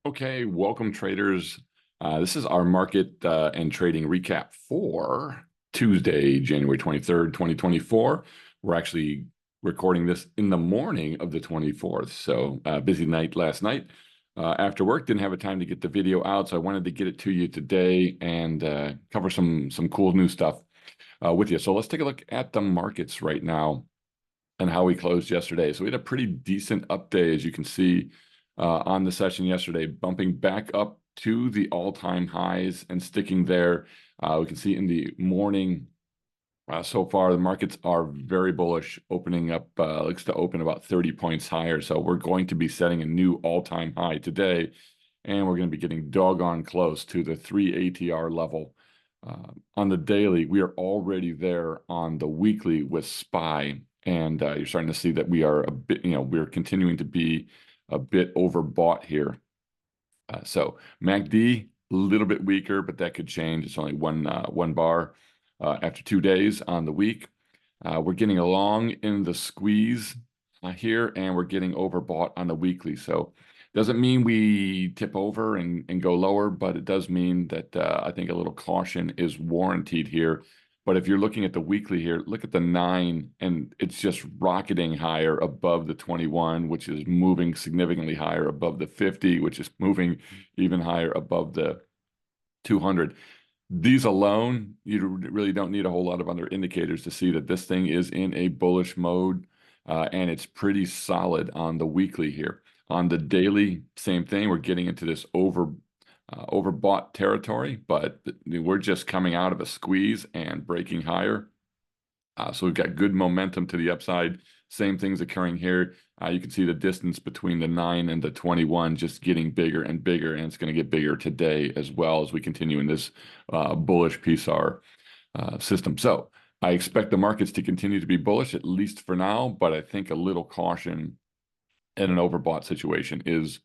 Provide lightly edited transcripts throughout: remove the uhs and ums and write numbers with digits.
Okay, welcome traders. This is our market and trading recap for Tuesday, January 23rd, 2024. We're actually recording this in the morning of the 24th. So busy night last night. After work, didn't have a time to get the video out, so I wanted to get it to you today and cover some cool new stuff with you. So let's take a look at the markets right now and how we closed yesterday. So we had a pretty decent up day, as you can see on the session yesterday, bumping back up to the all-time highs and sticking there. We can see in the morning so far, the markets are very bullish, opening up, looks to open about 30 points higher. So we're going to be setting a new all-time high today, and we're going to be getting doggone close to the 3 ATR level. On the daily, we are already there on the weekly with SPY, and you're starting to see that we are a bit, we're continuing to be a bit overbought here. So MACD, a little bit weaker, but that could change. It's only one bar after 2 days on the week. We're getting along in the squeeze here, and we're getting overbought on the weekly. So doesn't mean we tip over and go lower, but it does mean that I think a little caution is warranted here. But if you're looking at the weekly here, look at the 9, and it's just rocketing higher above the 21, which is moving significantly higher above the 50, which is moving even higher above the 200. These alone, you really don't need a whole lot of other indicators to see that this thing is in a bullish mode, and it's pretty solid on the weekly here. On the daily, same thing. We're getting into this overbought territory, but we're just coming out of a squeeze and breaking higher. So we've got good momentum to the upside. Same things occurring here. You can see the distance between the 9 and the 21 just getting bigger and bigger, and it's going to get bigger today as well as we continue in this bullish PSAR system. So I expect the markets to continue to be bullish, at least for now, but I think a little caution in an overbought situation is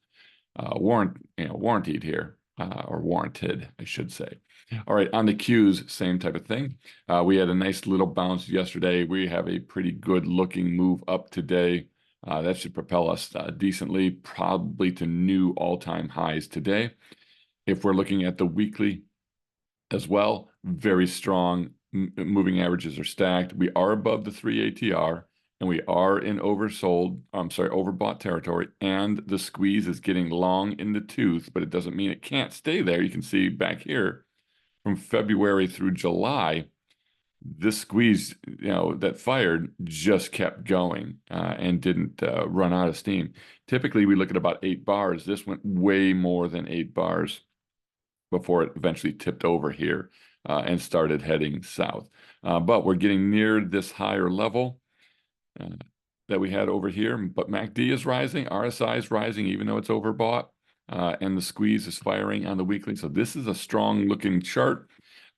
warranted here, or warranted, I should say. All right, on the Qs, same type of thing. We had a nice little bounce yesterday. We have a pretty good looking move up today. That should propel us decently, probably to new all-time highs today. If we're looking at the weekly as well, very strong. Moving averages are stacked. We are above the 3 ATR, and we are in overbought territory, and the squeeze is getting long in the tooth, but it doesn't mean it can't stay there. You can see back here from February through July, this squeeze, that fired just kept going and didn't run out of steam. Typically, we look at about 8 bars. This went way more than 8 bars before it eventually tipped over here and started heading south. But we're getting near this higher level that we had over here, but MACD is rising, RSI is rising, even though it's overbought, and the squeeze is firing on the weekly. So this is a strong looking chart.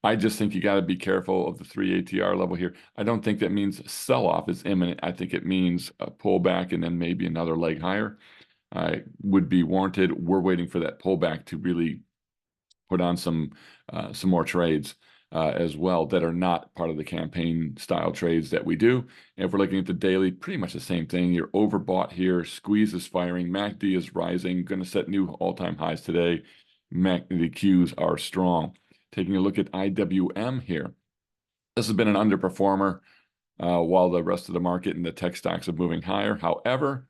I just think you got to be careful of the 3 ATR level here. I don't think that means sell-off is imminent. I think it means a pullback and then maybe another leg higher would be warranted. We're waiting for that pullback to really put on some more trades as well that are not part of the campaign style trades that we do. And if we're looking at the daily, pretty much the same thing. You're overbought here. Squeeze is firing. MACD is rising. Going to set new all-time highs today. The Qs are strong. Taking a look at IWM here. This has been an underperformer while the rest of the market and the tech stocks are moving higher. However,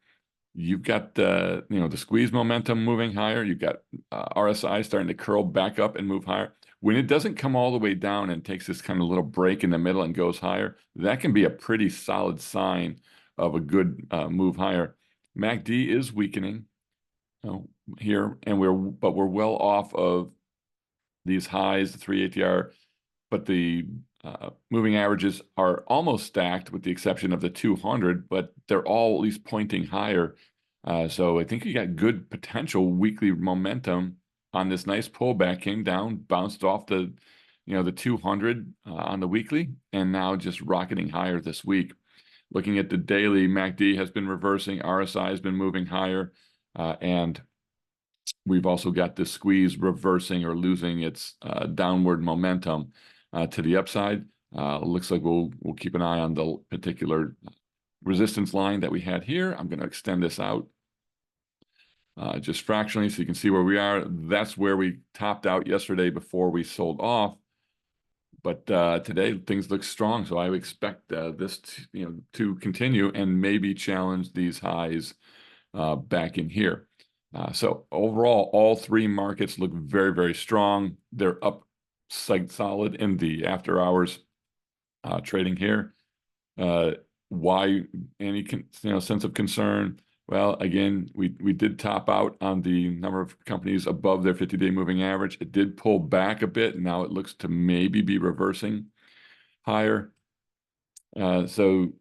you've got the squeeze momentum moving higher. You've got RSI starting to curl back up and move higher. When it doesn't come all the way down and takes this kind of little break in the middle and goes higher, that can be a pretty solid sign of a good move higher. MACD is weakening here, and we're well off of these highs, the 3 ATR, but the moving averages are almost stacked with the exception of the 200, but they're all at least pointing higher. So I think you got good potential weekly momentum on this nice pullback. Came down, bounced off the 200 on the weekly, and now just rocketing higher this week. Looking at the daily, MACD has been reversing, RSI has been moving higher, and we've also got this squeeze reversing or losing its downward momentum to the upside. Looks like we'll keep an eye on the particular resistance line that we had here. I'm going to extend this out just fractionally, so you can see where we are. That's where we topped out yesterday before we sold off. But today things look strong, so I would expect this to continue and maybe challenge these highs back in here. So overall, all three markets look very, very strong. They're up solid in the after hours trading here. Why any sense of concern? Well, again, we did top out on the number of companies above their 50-day moving average. It did pull back a bit. Now it looks to maybe be reversing higher. So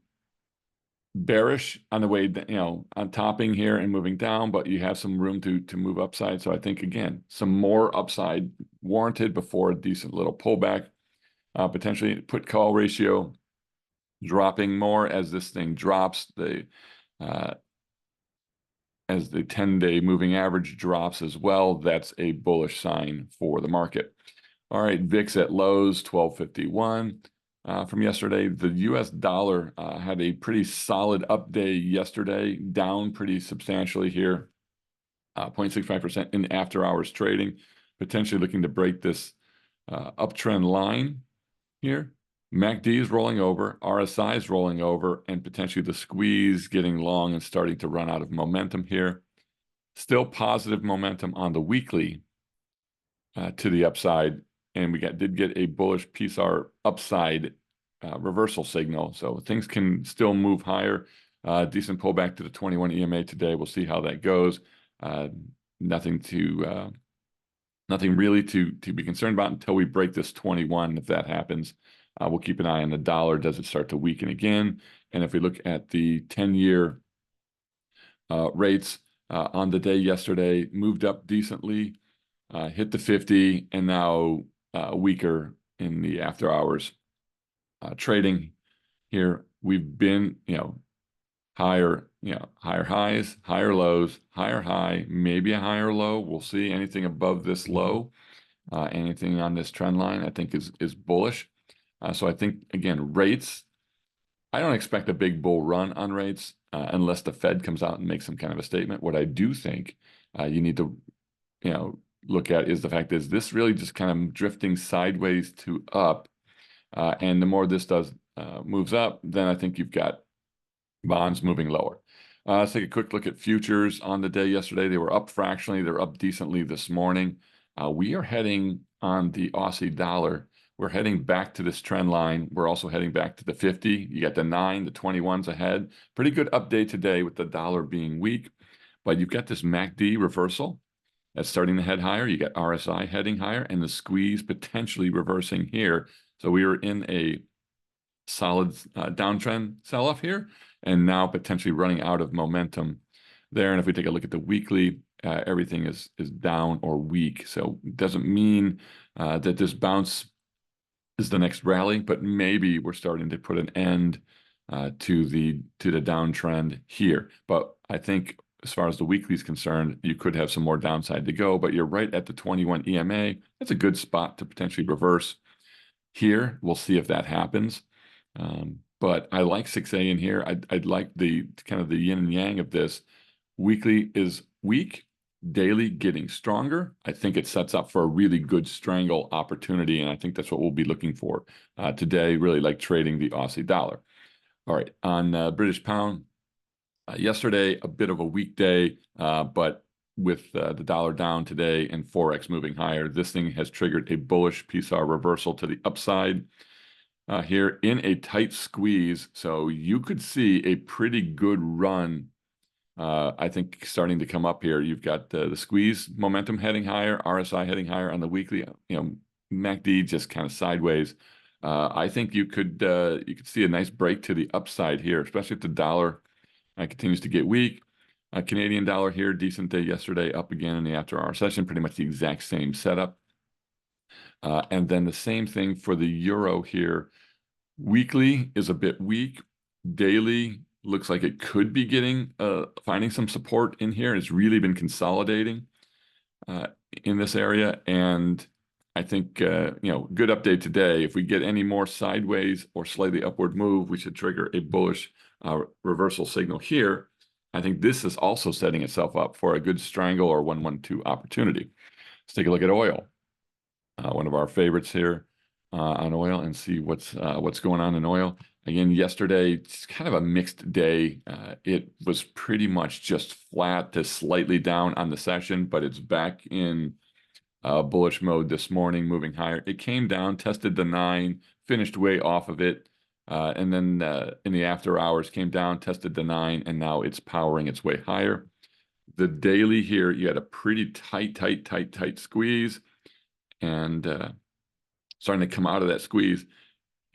bearish on the way, on topping here and moving down, but you have some room to move upside. So I think, again, some more upside warranted before a decent little pullback. Potentially put call ratio dropping more as this thing drops. As the 10-day moving average drops as well, that's a bullish sign for the market. All right, VIX at lows, 1251 from yesterday. The US dollar had a pretty solid up day yesterday, down pretty substantially here, 0.65% in after hours trading, potentially looking to break this uptrend line here. MACD is rolling over, RSI is rolling over, and potentially the squeeze getting long and starting to run out of momentum here. Still positive momentum on the weekly to the upside, and we did get a bullish PSR upside reversal signal, so things can still move higher. Decent pullback to the 21 EMA today. We'll see how that goes. Nothing really to be concerned about until we break this 21. If that happens, we'll keep an eye on the dollar. Does it start to weaken again? And if we look at the 10-year rates on the day yesterday, moved up decently, hit the 50, and now weaker in the after hours trading here. We've been, higher highs, higher lows, higher high, maybe a higher low. We'll see. Anything above this low, anything on this trend line, I think is bullish. So I think, again, rates, I don't expect a big bull run on rates unless the Fed comes out and makes some kind of a statement. What I do think you need to, look at is the fact is this really just kind of drifting sideways to up. And the more this moves up, then I think you've got bonds moving lower. Let's take a quick look at futures on the day yesterday. They were up fractionally. They're up decently this morning. We are heading on the Aussie dollar. We're heading back to this trend line. We're also heading back to the 50. You got the 9, the 21s ahead. Pretty good update today with the dollar being weak. But you've got this MACD reversal that's starting to head higher. You got RSI heading higher and the squeeze potentially reversing here. So we were in a solid downtrend sell-off here, and now potentially running out of momentum there. And if we take a look at the weekly, everything is down or weak. So it doesn't mean that this bounce is the next rally, but maybe we're starting to put an end to the downtrend here. But I think as far as the weekly is concerned, you could have some more downside to go, but you're right at the 21 EMA. That's a good spot to potentially reverse here. We'll see if that happens. But I like 6A in here. I'd like the kind of the yin and yang of this. Weekly is weak, daily getting stronger. I think it sets up for a really good strangle opportunity, and I think that's what we'll be looking for today, really like trading the Aussie dollar. All right, on British pound, yesterday, a bit of a weak day, but with the dollar down today and Forex moving higher, this thing has triggered a bullish PSR reversal to the upside. Here in a tight squeeze, so you could see a pretty good run. I think starting to come up here. You've got the squeeze momentum heading higher, RSI heading higher on the weekly. MACD just kind of sideways. I think you could see a nice break to the upside here, especially if the dollar continues to get weak. Canadian dollar here, decent day yesterday, up again in the after-hour session. Pretty much the exact same setup. And then the same thing for the euro here. Weekly is a bit weak. Daily looks like it could be finding some support in here. It's really been consolidating in this area. And I think, good update today. If we get any more sideways or slightly upward move, we should trigger a bullish reversal signal here. I think this is also setting itself up for a good strangle or 1-1-2 opportunity. Let's take a look at oil, one of our favorites here on oil, and see what's going on in oil. Again, yesterday, it's kind of a mixed day. It was pretty much just flat to slightly down on the session, but it's back in bullish mode this morning, moving higher. It came down, tested the 9, finished way off of it, and then in the after hours came down, tested the 9, and now it's powering its way higher. The daily here, you had a pretty tight squeeze, and starting to come out of that squeeze.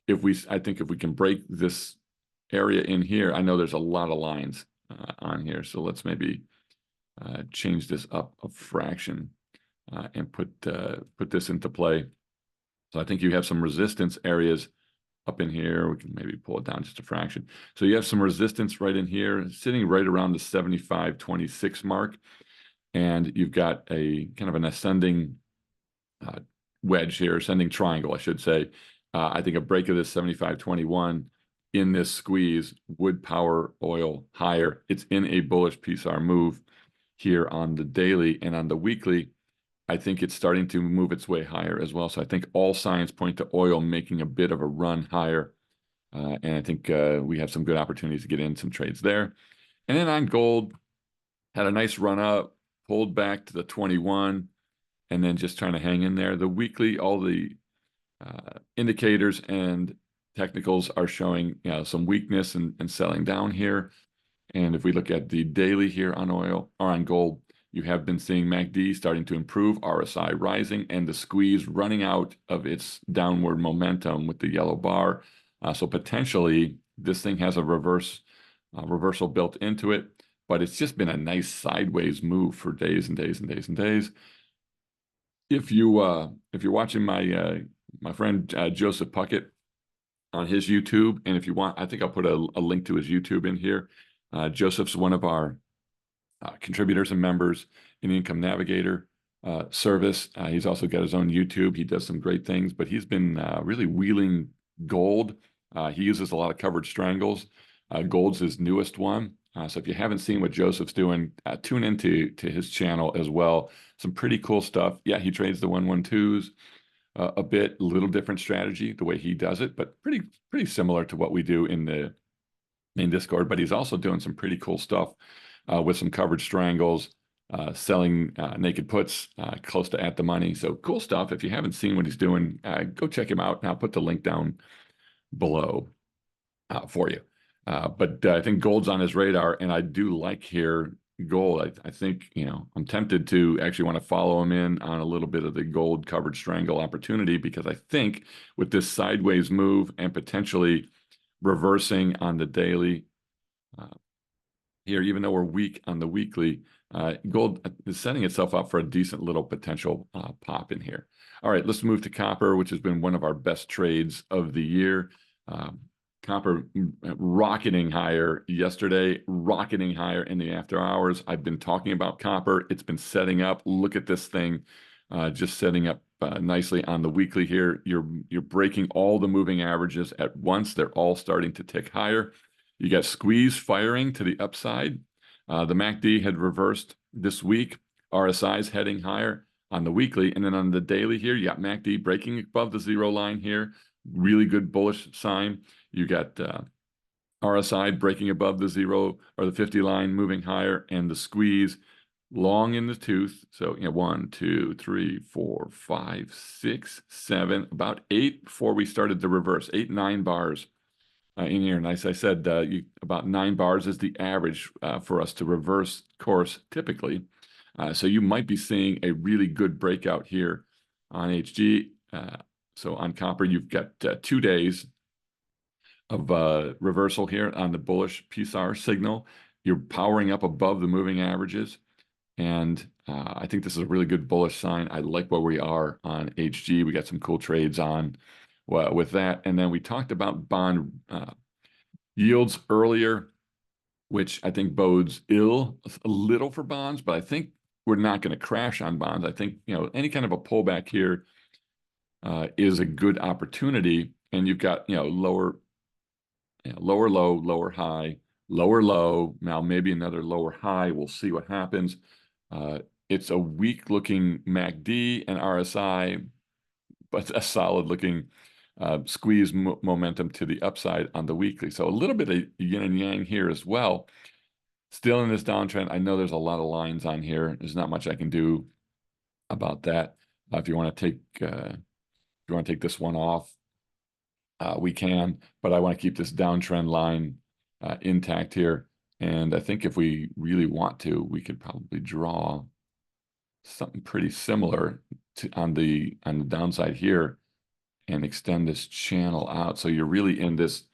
I think if we can break this area in here, I know there's a lot of lines on here, so let's maybe change this up a fraction and put this into play. So I think you have some resistance areas up in here. We can maybe pull it down just a fraction. So you have some resistance right in here, sitting right around the 75.26 mark, and you've got a kind of an ascending wedge here, ascending triangle, I should say. I think a break of this 75.21 in this squeeze would power oil higher. It's in a bullish PSR move here on the daily, and on the weekly, I think it's starting to move its way higher as well. So I think all signs point to oil making a bit of a run higher. And I think we have some good opportunities to get in some trades there. And then on gold, had a nice run up, pulled back to the 21, and then just trying to hang in there. The weekly, all the indicators and technicals are showing some weakness and selling down here. And if we look at the daily here on oil or on gold, you have been seeing MACD starting to improve, RSI rising, and the squeeze running out of its downward momentum with the yellow bar. So potentially this thing has a reversal built into it, but it's just been a nice sideways move for days and days and days and days. If you're watching my friend Joseph Puckett on his YouTube, and if you want, I think I'll put a link to his YouTube in here. Joseph's one of our contributors and members in the Income Navigator service. He's also got his own YouTube. He does some great things, but he's been really wheeling gold. He uses a lot of covered strangles. Gold's his newest one. So if you haven't seen what Joseph's doing, tune into his channel as well. Some pretty cool stuff. Yeah, he trades the 1-1-2s a bit, little different strategy the way he does it, but pretty similar to what we do in the main Discord. But he's also doing some pretty cool stuff with some covered strangles, selling naked puts close to at the money. So cool stuff. If you haven't seen what he's doing, go check him out. And I'll put the link down below for you. But I think gold's on his radar, and I do like here gold. I think, I'm tempted to actually want to follow him in on a little bit of the gold covered strangle opportunity, because I think with this sideways move and potentially reversing on the daily here, even though we're weak on the weekly, gold is setting itself up for a decent little potential pop in here. All right, let's move to copper, which has been one of our best trades of the year. Copper rocketing higher yesterday, rocketing higher in the after hours. I've been talking about copper. It's been setting up. Look at this thing, just setting up nicely on the weekly here. You're breaking all the moving averages at once. They're all starting to tick higher. You got squeeze firing to the upside. The MACD had reversed this week. RSI's heading higher on the weekly. And then on the daily here, you got MACD breaking above the 0 line here. Really good bullish sign. You got RSI breaking above the 0 or the 50 line, moving higher, and the squeeze long in the tooth. So, 1, 2, 3, 4, 5, 6, 7, about 8 before we started to reverse. 8, 9 bars in here. And as I said, about 9 bars is the average for us to reverse course typically. So you might be seeing a really good breakout here on HG. So on copper, you've got 2 days of reversal here on the bullish PSR signal. You're powering up above the moving averages. And I think this is a really good bullish sign. I like where we are on HG. We got some cool trades on with that. And then we talked about bond yields earlier, which I think bodes ill a little for bonds, but I think we're not going to crash on bonds. I think, any kind of a pullback here is a good opportunity. And you've got, lower low, lower high, lower low, now maybe another lower high. We'll see what happens. It's a weak looking MACD and RSI, but a solid looking squeeze momentum to the upside on the weekly. So a little bit of yin and yang here as well. Still in this downtrend. I know there's a lot of lines on here. There's not much I can do about that. If you want to take this one off, we can, but I want to keep this downtrend line intact here. And I think if we really want to, we could probably draw something pretty similar to on the downside here and extend this channel out. So you're really in this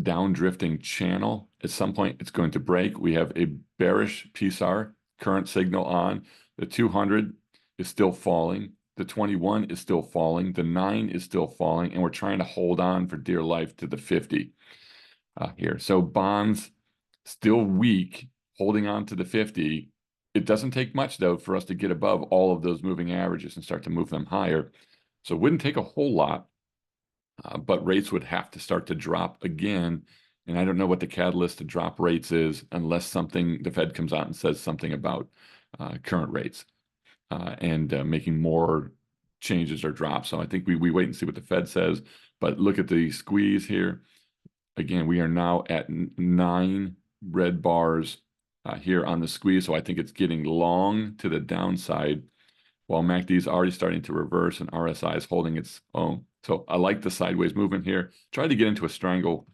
down drifting channel. At some point, it's going to break. We have a bearish PSAR current signal on. The 200 is still falling. The 21 is still falling. The 9 is still falling. And we're trying to hold on for dear life to the 50 here. So bonds still weak, holding on to the 50. It doesn't take much, though, for us to get above all of those moving averages and start to move them higher. So it wouldn't take a whole lot, but rates would have to start to drop again. And I don't know what the catalyst to drop rates is unless the Fed comes out and says something about current rates and making more changes or drops. So I think we wait and see what the Fed says. But look at the squeeze here. Again, we are now at 9 red bars here on the squeeze. So I think it's getting long to the downside, while MACD is already starting to reverse and RSI is holding its own. So I like the sideways movement here. Tried to get into a strangle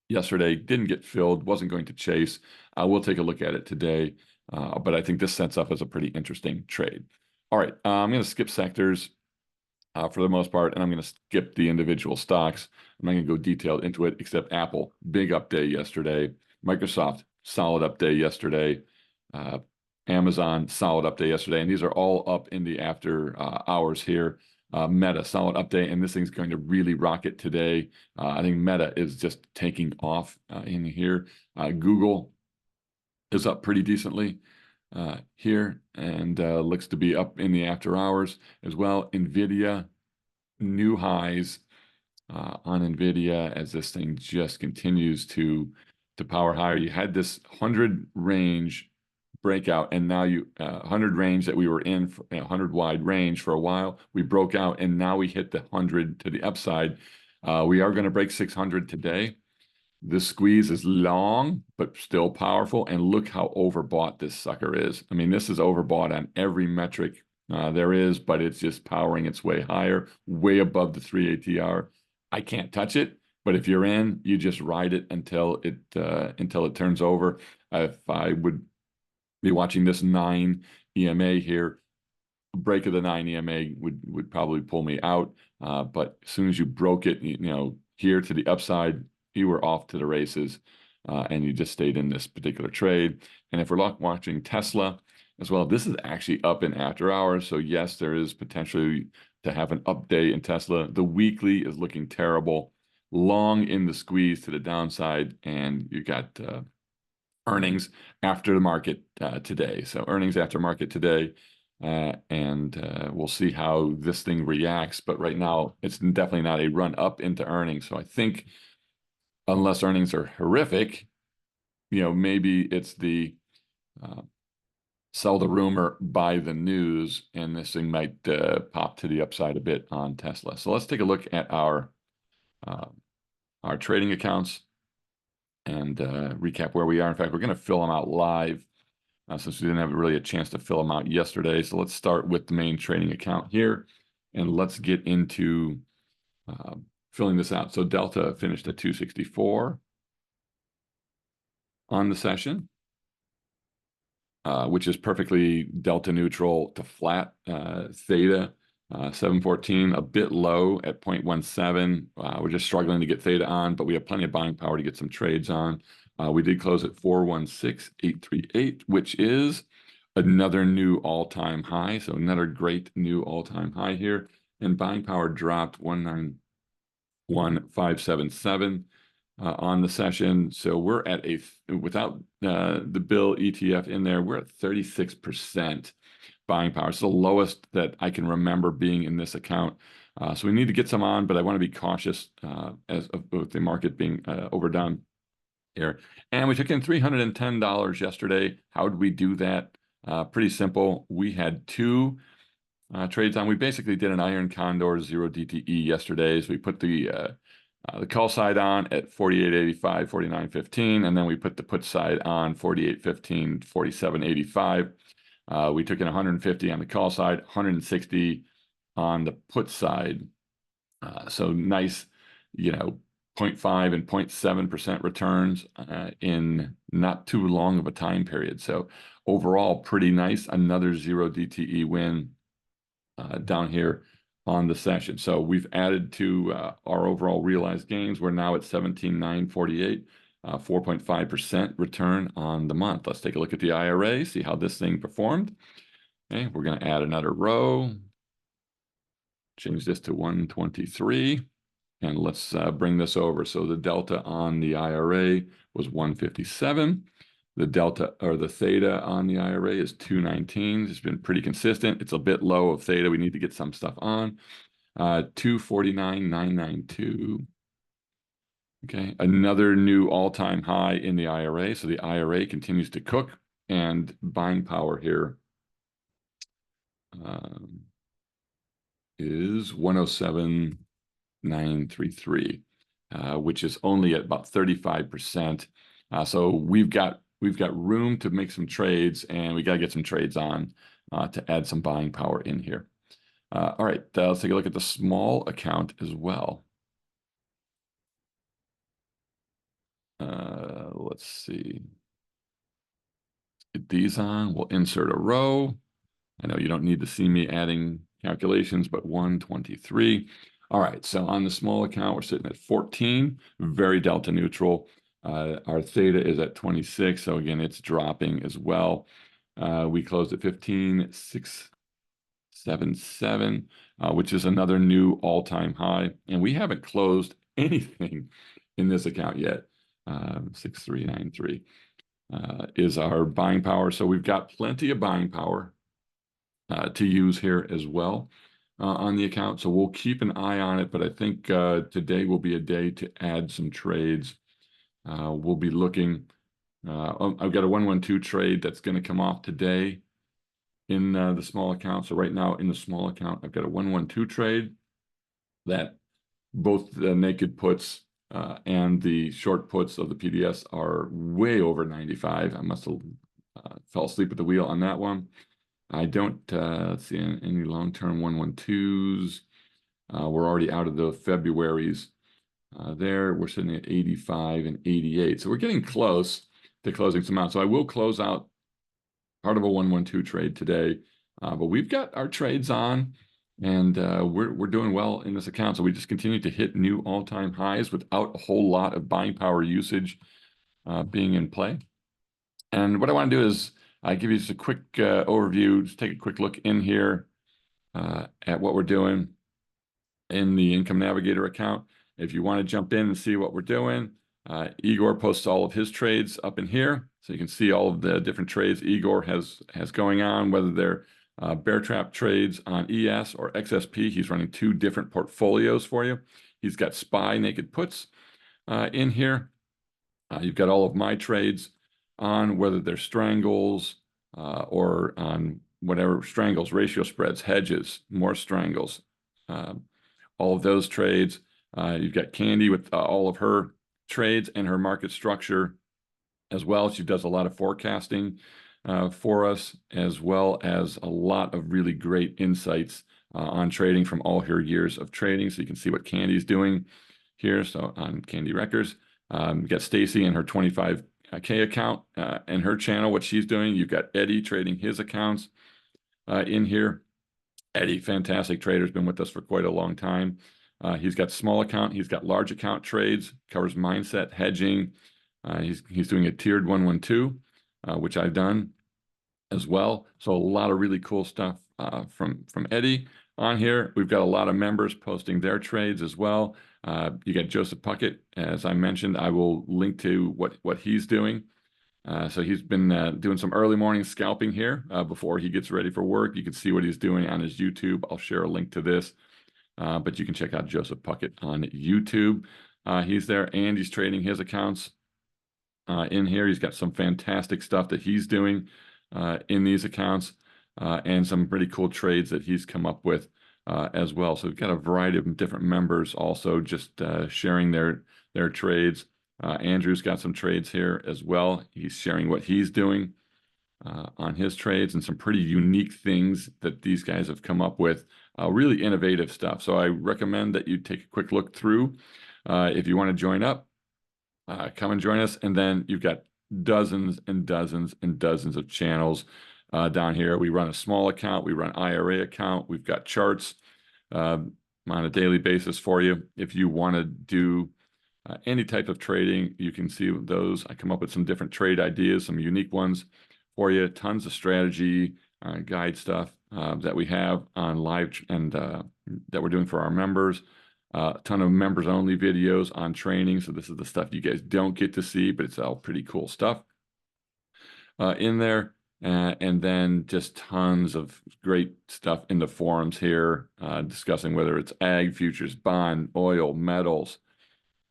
yesterday, didn't get filled, wasn't going to chase. We'll take a look at it today, but I think this sets up as a pretty interesting trade. All right, I'm going to skip sectors for the most part, and I'm going to skip the individual stocks. I'm not going to go detailed into it, except Apple, big update yesterday. Microsoft, solid update yesterday. Amazon, solid update yesterday. And these are all up in the after hours here. Meta, solid update. And this thing's going to really rocket today. I think Meta is just taking off in here. Google is up pretty decently here and looks to be up in the after hours as well. NVIDIA, new highs on NVIDIA as this thing just continues to power higher. You had this 100 range breakout, and now 100 range that we were in, 100 wide range for a while. We broke out, and now we hit the 100 to the upside. We are going to break 600 today. This squeeze is long, but still powerful. And look how overbought this sucker is. I mean, this is overbought on every metric there is, but it's just powering its way higher, way above the 3 ATR. I can't touch it, but if you're in, you just ride it until it turns over. If I would be watching this 9 EMA here, break of the 9 EMA would probably pull me out. But as soon as you broke it, here to the upside, you were off to the races, and you just stayed in this particular trade. And if we're watching Tesla as well, this is actually up in after hours. So yes, there is potentially to have an update in Tesla. The weekly is looking terrible, long in the squeeze to the downside, and you got earnings after the market today. So earnings after market today, and we'll see how this thing reacts. But right now, it's definitely not a run up into earnings. So I think unless earnings are horrific, maybe it's the sell the rumor, buy the news, and this thing might pop to the upside a bit on Tesla. So let's take a look at our trading accounts and recap where we are. In fact, we're going to fill them out live since we didn't have really a chance to fill them out yesterday. So let's start with the main trading account here, and let's get into filling this out. So Delta finished at 264 on the session, which is perfectly Delta neutral to flat. Theta 714, a bit low at 0.17. We're just struggling to get Theta on, but we have plenty of buying power to get some trades on. We did close at 416,838, which is another new all-time high. So another great new all-time high here. And buying power dropped 191,577 on the session. So we're at without the Bill ETF in there, we're at 36% buying power. It's the lowest that I can remember being in this account. So we need to get some on, but I want to be cautious with the market being overdone. here. And we took in $310 yesterday. How did we do that? Pretty simple. We had two trades on. We basically did an iron condor 0 DTE yesterday. So we put the call side on at 48.85, 49.15, and then we put the put side on 48.15, 47.85. We took in 150 on the call side, 160 on the put side. So nice, 0.5 and 0.7% returns in not too long of a time period. So overall, pretty nice. Another 0 DTE win down here on the session. So we've added to our overall realized gains. We're now at 17,948, 4.5% return on the month. Let's take a look at the IRA, see how this thing performed. Okay, we're going to add another row. Change this to 123. And let's bring this over. So the delta on the IRA was 157. The delta or the theta on the IRA is 219. It's been pretty consistent. It's a bit low of theta. We need to get some stuff on. 249,992. Okay, another new all-time high in the IRA. So the IRA continues to cook, and buying power here is 107,933, which is only at about 35%. So we've got room to make some trades, and we got to get some trades on to add some buying power in here. All right, let's take a look at the small account as well. Let's see. Get these on. We'll insert a row. I know you don't need to see me adding calculations, but 123. All right, so on the small account, we're sitting at 14, very delta neutral. Our theta is at 26, so again, it's dropping as well. We closed at 15,677, which is another new all-time high, and we haven't closed anything in this account yet. 6393 is our buying power, so we've got plenty of buying power to use here as well on the account. So we'll keep an eye on it, but I think today will be a day to add some trades. We'll be looking. I've got a 112 trade that's going to come off today in the small account. So right now in the small account, I've got a 112 trade that both the naked puts and the short puts of the PDS are way over 95. I must have fell asleep at the wheel on that one. I don't see any long-term 112s. We're already out of the February's. There, we're sitting at 85 and 88. So we're getting close to closing some out. So I will close out part of a 112 trade today. But we've got our trades on, and we're doing well in this account. So we just continue to hit new all-time highs without a whole lot of buying power usage being in play. And what I want to do is give you just a quick overview, just take a quick look in here at what we're doing in the Income Navigator account. If you want to jump in and see what we're doing, Igor posts all of his trades up in here. So you can see all of the different trades Igor has going on, whether they're bear trap trades on ES or XSP. He's running two different portfolios for you. He's got SPY naked puts in here. You've got all of my trades on, whether they're strangles or on whatever strangles, ratio spreads, hedges, more strangles, all of those trades. You've got Candy with all of her trades and her market structure as well. She does a lot of forecasting for us, as well as a lot of really great insights on trading from all her years of trading. So you can see what Candy's doing here. So on Candy Records, you got Stacy and her 25K account and her channel, what she's doing. You've got Eddie trading his accounts in here. Eddie, fantastic trader, has been with us for quite a long time. He's got small account, he's got large account trades, covers mindset, hedging. He's doing a tiered 112, which I've done as well. So a lot of really cool stuff from Eddie on here. We've got a lot of members posting their trades as well. You got Joseph Puckett, as I mentioned. I will link to what he's doing. So he's been doing some early morning scalping here before he gets ready for work. You can see what he's doing on his YouTube. I'll share a link to this. But you can check out Joseph Puckett on YouTube. He's there, and he's trading his accounts in here. He's got some fantastic stuff that he's doing in these accounts, and some pretty cool trades that he's come up with as well. So we've got a variety of different members also just sharing their trades. Andrew's got some trades here as well. He's sharing what he's doing on his trades and some pretty unique things that these guys have come up with. Really innovative stuff. So I recommend that you take a quick look through. If you want to join up, come and join us. And then you've got dozens and dozens and dozens of channels down here. We run a small account. We run IRA account. We've got charts on a daily basis for you. If you want to do any type of trading, you can see those. I come up with some different trade ideas, some unique ones for you. Tons of strategy guide stuff that we have on live and that we're doing for our members. A ton of members only videos on training. So this is the stuff you guys don't get to see, but it's all pretty cool stuff in there. And then just tons of great stuff in the forums here, discussing whether it's ag, futures, bond, oil, metals,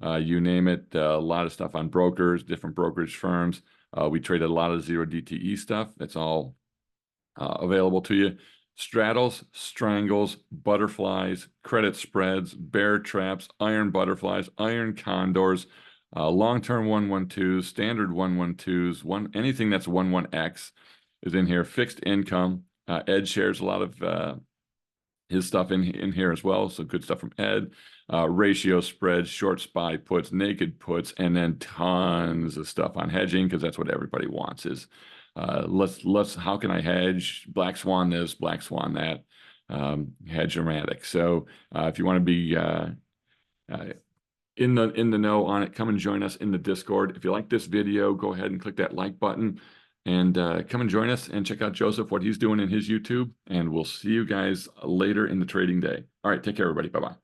you name it. A lot of stuff on brokers, different brokerage firms. We traded a lot of zero DTE stuff. That's all available to you. Straddles, strangles, butterflies, credit spreads, bear traps, iron butterflies, iron condors, long-term 112s, standard 112s, anything that's 11X is in here. Fixed income. Ed shares a lot of his stuff in here as well. So good stuff from Ed. Ratio spreads, short SPY puts, naked puts, and then tons of stuff on hedging, because that's what everybody wants is how can I hedge? Black swan this, black swan that, hedge-o-matic. So if you want to be in the know on it, come and join us in the Discord. If you like this video, go ahead and click that like button and come and join us and check out Joseph, what he's doing in his YouTube. And we'll see you guys later in the trading day. All right, take care, everybody. Bye-bye.